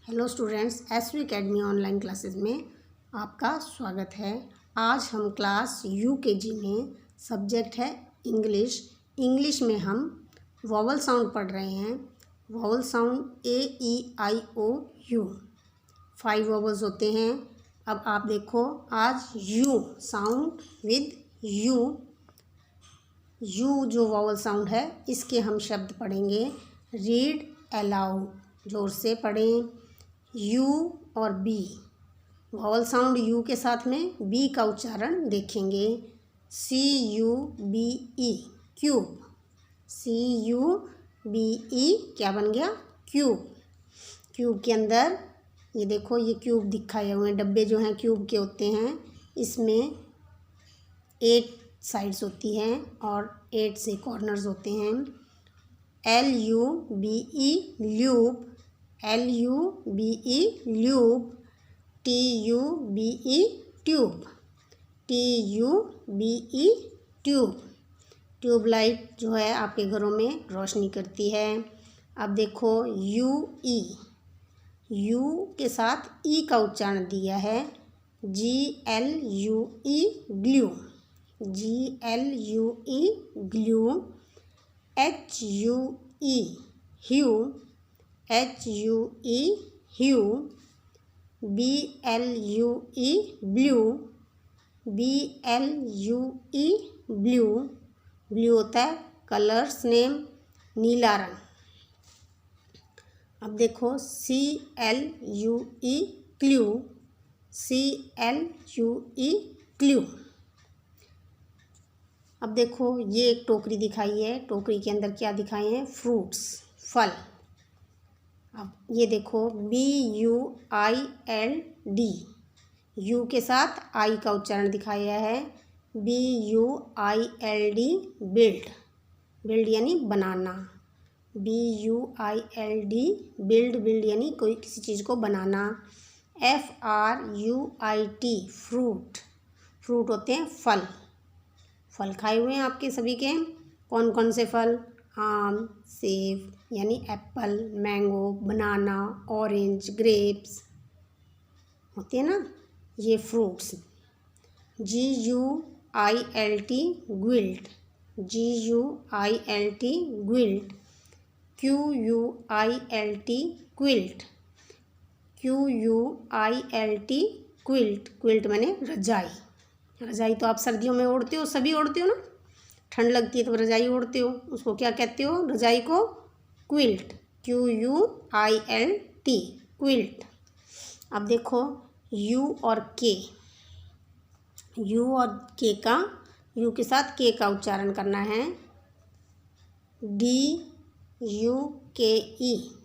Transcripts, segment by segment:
Hello students, SV academy online classes में आपका स्वागत है। आज हम क्लास यूकेजी में सब्जेक्ट है इंग्लिश में हम वॉवल साउंड पढ़ रहे हैं। Vowel sound A E I O U 5 vowels होते हैं। अब आप देखो, आज यू साउंड विद यू जो वॉवल साउंड है इसके हम शब्द पढ़ेंगे। रीड अलाउड, जोर से पढ़ें। यू और बी, वॉवल साउंड यू के साथ में बी का उच्चारण देखेंगे। CUBE क्यूब, CUBE क्या बन गया? क्यूब। क्यूब के अंदर ये देखो, ये क्यूब दिखाए हुए हैं, डब्बे जो हैं क्यूब के होते हैं। इसमें 8 साइड्स होती हैं और 8 से कॉर्नर्स होते हैं। LUBE lube, LUBE lube. TUBE tube, TUBE tube. Tubelight जो है आपके घरों में रोशनी करती है। अब देखो, UE, यू के साथ ई का उच्चारण दिया है। GLUE glue, GLUE glue. HUE ह्यू, HUE ह्यू। BLUE blue, BLUE blue. Blue होता है कलर्स नेम, नीला रंग। अब देखो, CLUE क्लू, CLUE क्लू। अब देखो, ये एक टोकरी दिखाई है। टोकरी के अंदर क्या दिखाए हैं? फ्रूट्स, फल। अब ये देखो, BUILD, यू के साथ आई का उच्चारण दिखाया है। BUILD बिल्ड, बिल्ड यानी बनाना। BUILD बिल्ड, बिल्ड यानी कोई किसी चीज़ को बनाना। FRUIT फ्रूट, फ्रूट होते हैं फल। फल खाए हुए हैं आपके सभी के। कौन कौन से फल? आम, सेब यानी एप्पल, मैंगो, बनाना, ऑरेंज, ग्रेप्स होते हैं ना, ये fruits. GUILT ग्विल्ट, GUILT ग्विल्ट। QUILT quilt, QUILT quilt. Quilt माने रजाई। रजाई तो आप सर्दियों में ओढ़ते हो, सभी ओढ़ते हो ना। ठंड लगती है तो रजाई ओढ़ते हो, उसको क्या कहते हो? रजाई को क्विल्ट, QUILT क्विल्ट। अब देखो, यू और के, यू और के का, यू के साथ के का उच्चारण करना है। DUKE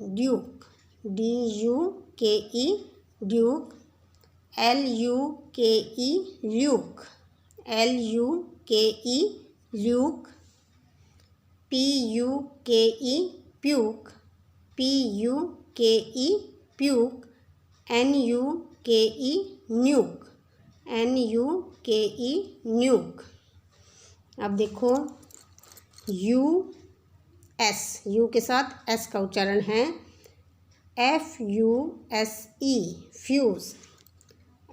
Duke, DUKE Duke. LUKE Luke, LUKE Luke. PUKE puke, PUKE puke. NUKE न्यूक, NUKE न्यूक। अब देखो, US, यू के साथ एस का उच्चारण है। FUSE fuse,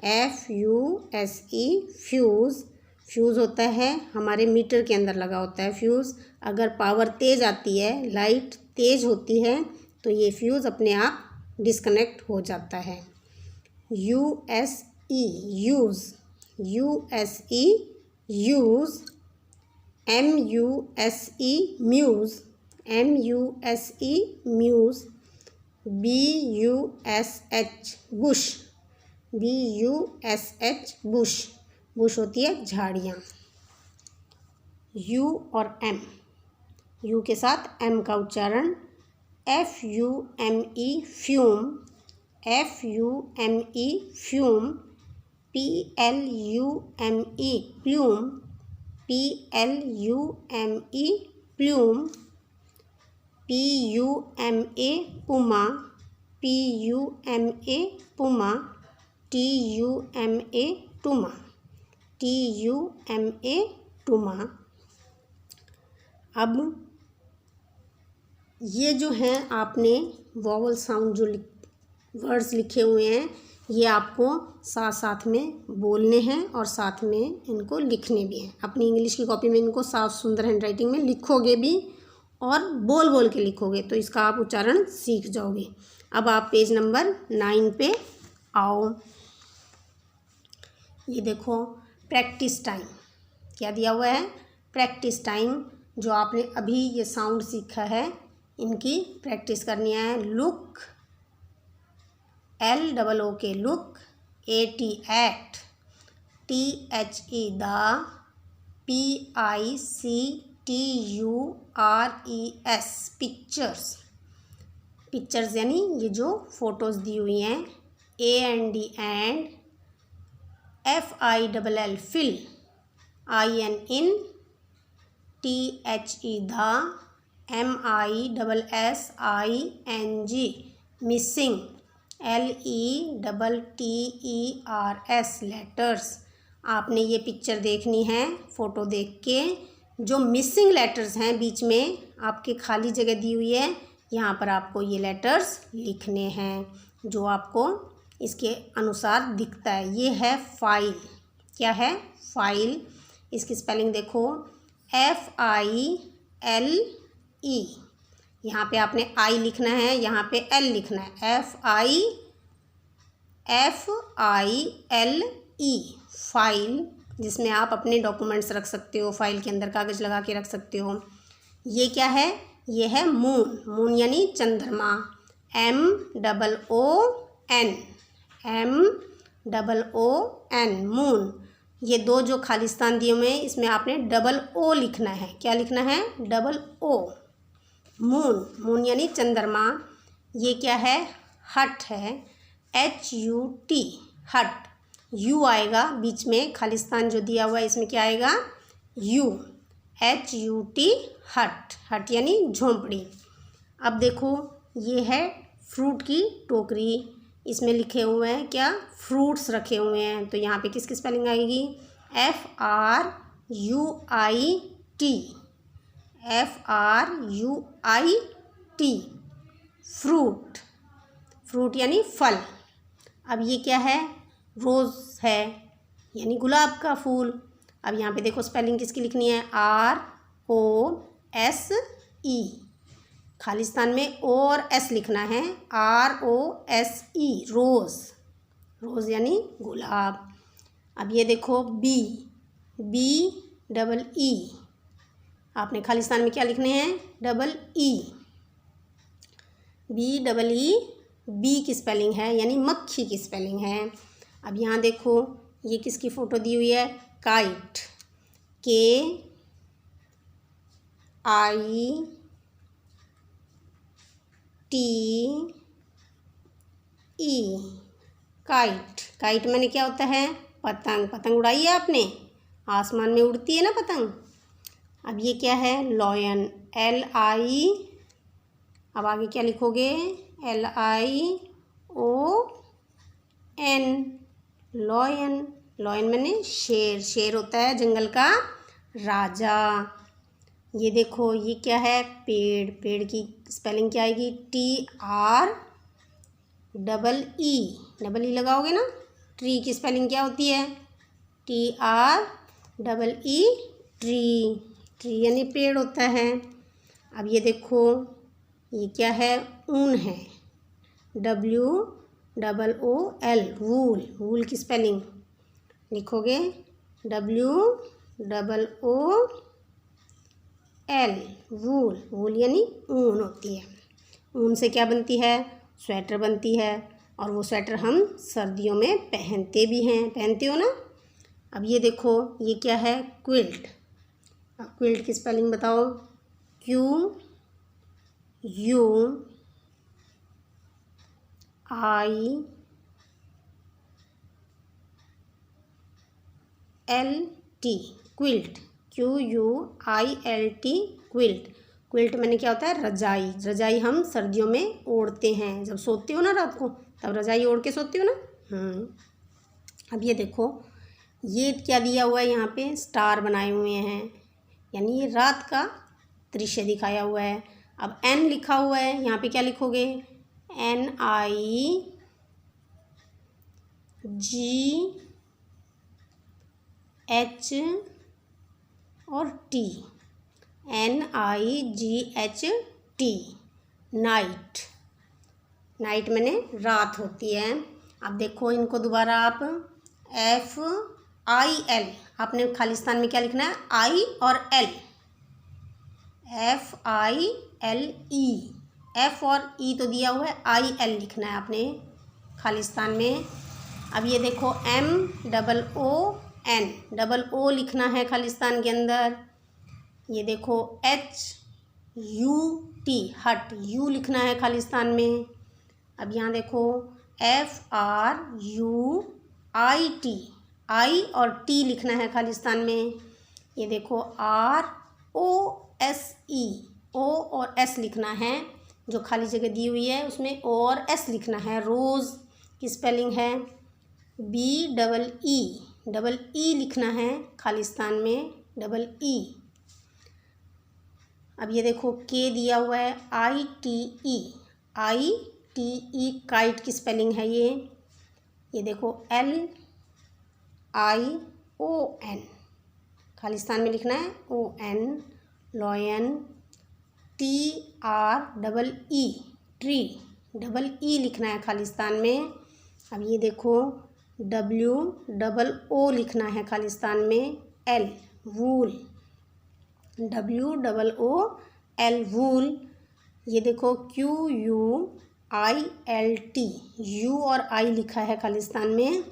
FUSE fuse. Fuse होता है हमारे मीटर के अंदर लगा होता है फ्यूज़। अगर पावर तेज़ आती है, लाइट तेज़ होती है, तो ये फ्यूज़ अपने आप डिस्कनेक्ट हो जाता है। USE use, USE use. MUSE muse, MUSE muse. BUSH Bush, BUSH Bush, Bush होती है झाड़ियाँ। U और M, यू के साथ M का उच्चारण। FUME fume, FUME fume. PLUME plume, PLUME plume. PUMA पुमा, PUMA पुमा। TUMA टुमा, TUMA टुमा। अब ये जो है आपने वॉवल साउंड जो वर्ड्स लिखे हुए हैं, ये आपको साथ साथ में बोलने हैं और साथ में इनको लिखने भी हैं। अपनी इंग्लिश की कॉपी में इनको साफ सुंदर हैंडराइटिंग में लिखोगे भी और बोल बोल के लिखोगे तो इसका आप उच्चारण सीख जाओगे। अब आप पेज नंबर 9 पे आओ। ये देखो प्रैक्टिस टाइम क्या दिया हुआ है, प्रैक्टिस टाइम। जो आपने अभी ये साउंड सीखा है इनकी प्रैक्टिस करनी है। Look, LOOK look, AT at, THE the, PICTURES pictures, pictures यानी ये जो फोटोज़ दी हुई हैं। AND and, FILL fill, IN in, THE the, MISSING missing, LETTERS letters. आपने ये पिक्चर देखनी है फ़ोटो देख के। जो मिसिंग लेटर्स हैं बीच में आपके खाली जगह दी हुई है, यहाँ पर आपको ये लेटर्स लिखने हैं जो आपको इसके अनुसार दिखता है। ये है फाइल। क्या है? फाइल। इसकी स्पेलिंग देखो, FILE। यहाँ पे आपने आई लिखना है, यहाँ पे एल लिखना है। FILE फाइल, जिसमें आप अपने डॉक्यूमेंट्स रख सकते हो। फाइल के अंदर कागज़ लगा के रख सकते हो। ये क्या है? ये है मून। मून यानी चंद्रमा। MOON moon. ये दो जो खालिस्तान दिए हुए हैं इसमें आपने O लिखना है। क्या लिखना है? O। मून, मून यानी चंद्रमा। ये क्या है? हट है, HUT हट। U आएगा बीच में, खालिस्तान जो दिया हुआ है इसमें क्या आएगा? U, HUT हट। हट यानी झोंपड़ी। अब देखो ये है फ्रूट की टोकरी। इसमें लिखे हुए हैं क्या? फ्रूट्स रखे हुए हैं। तो यहाँ पे किसकी स्पेलिंग आएगी? FRUIT fruit. फ्रूट यानी फल। अब ये क्या है? रोज़ है यानी गुलाब का फूल। अब यहाँ पे देखो स्पेलिंग किसकी लिखनी है? ROSE। खालिस्तान में O और S लिखना है। ROSE रोज़। रोज़ यानी गुलाब। अब ये देखो BEE। आपने खालिस्तान में क्या लिखने हैं? EE। BEE बी की स्पेलिंग है यानी मक्खी की स्पेलिंग है। अब यहाँ देखो ये किसकी फ़ोटो दी हुई है? काइट। KITE kite. काइट मैंने क्या होता है? पतंग। पतंग उड़ाई है आपने? आसमान में उड़ती है ना पतंग। अब ये क्या है? Lion, LI। अब आगे क्या लिखोगे? LION lion. लॉयन मैंने शेर। शेर होता है जंगल का राजा। ये देखो ये क्या है? पेड़। पेड़ की स्पेलिंग क्या आएगी? TREE लगाओगे ना। ट्री की स्पेलिंग क्या होती है? TREE tree. ट्री यानी पेड़ होता है। अब ये देखो ये क्या है? ऊन है, WOOL वूल। वूल की स्पेलिंग लिखोगे WOOL वूल। वूल यानी ऊन होती है। ऊन से क्या बनती है? स्वेटर बनती है और वो स्वेटर हम सर्दियों में पहनते भी हैं। पहनते हो ना। अब ये देखो ये क्या है? क्विल्ट। अब क्विल्ट की स्पेलिंग बताओ। QUILT quilt. QUILT quilt. Quilt मैंने क्या होता है? रजाई। रजाई हम सर्दियों में ओढ़ते हैं। जब सोते हो ना रात को तब रजाई ओढ़ के सोते हो ना। अब ये देखो ये क्या दिया हुआ है? यहाँ पे स्टार बनाए हुए हैं यानी ये रात का दृश्य दिखाया हुआ है। अब N लिखा हुआ है, यहाँ पे क्या लिखोगे? NI G H और T, NIGHT, नाइट। नाइट मैंने रात होती है। अब देखो इनको दोबारा आप FIL, आपने खालिस्तान में क्या लिखना है, I और L, FILE, F और E तो दिया हुआ है, IL लिखना है आपने खालिस्तान में। अब ये देखो MOON, डबल O लिखना है खालिस्तान के अंदर। ये देखो HUT, हट, U लिखना है खालिस्तान में। अब यहाँ देखो FRUIT, I और T लिखना है खालिस्तान में। ये देखो ROSE, O और S लिखना है, जो खाली जगह दी हुई है उसमें O और S लिखना है। रोज़ की स्पेलिंग है BEE, डबल E लिखना है खालिस्तान में, डबल E। अब ये देखो K दिया हुआ है ITE, काइट की स्पेलिंग है ये। ये देखो LION, खालिस्तान में लिखना है ON, lion, TREE, tree, double E लिखना है खालिस्तान में। अब ये देखो WOO लिखना है खालिस्तान में, L, वूल, WOOL, वूल। ये देखो QUILT, U और I लिखा है खालिस्तान में।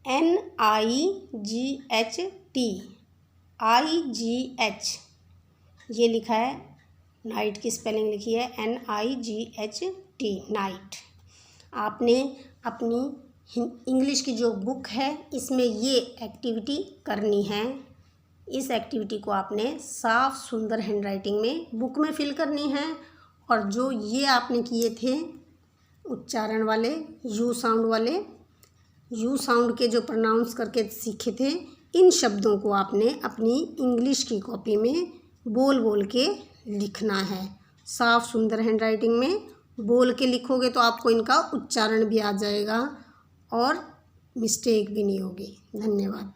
NIGHT, IGH, ये लिखा है, नाइट की स्पेलिंग लिखी है NIGHT, नाइट। आपने अपनी इंग्लिश की जो बुक है इसमें ये एक्टिविटी करनी है। इस एक्टिविटी को आपने साफ सुंदर हैंडराइटिंग में बुक में फिल करनी है। और जो ये आपने किए थे उच्चारण वाले, यू साउंड वाले, यू साउंड के जो प्रोनाउंस करके सीखे थे, इन शब्दों को आपने अपनी इंग्लिश की कॉपी में बोल बोल के लिखना है। साफ सुंदर हैंडराइटिंग में बोल के लिखोगे तो आपको इनका उच्चारण भी आ जाएगा और मिस्टेक भी नहीं होगी। धन्यवाद।